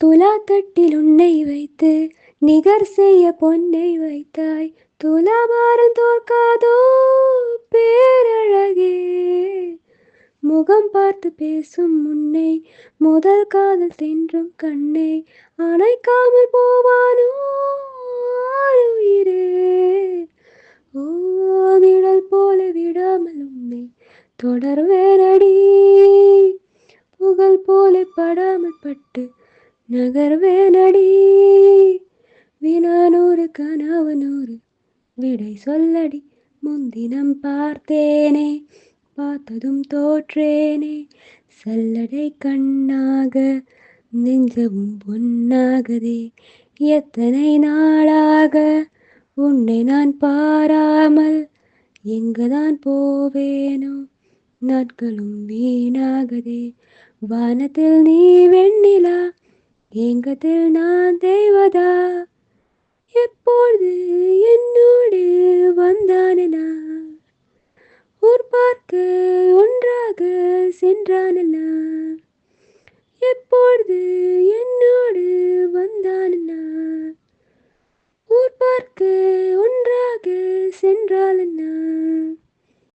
துலா தட்டில் உன்னை வைத்து நிகர் செய்ய பொன்னை வைத்தாய். துலாபாரம் தோற்காதோ பேரழகே, முகம் பார்த்து பேசும் முன்னை முதல் காதல் தென்றும் கண்ணை அணைக்காமல் போவானோ உயிரே. ஓ நிழல் போல விடாமல் உன்னை தொடர்வேனடி, புகழ் போல படாமல் பட்டு நகர்வேனடி. வினானூறு கனவனூறு விடை சொல்லடி, முன்தினம் பார்த்தேனே பார்த்ததும் தோற்றேனே. சல்லடை கண்ணாக நெஞ்சமும் பொன்னாகதே, எத்தனை நாளாக உன்னை நான் பாராமல் எங்குதான் போவேனோ, நாட்களும் வீணாகதே. வானத்தில் நீ வெண்ணிலா, ஏங்கத்தில் நான் தேவதா, எப்பொழுது என்னோடு வந்தானா, ஊர் பார்க்க ஒன்றாக சென்றானா, எப்பொழுது என்னோடு வந்தானா.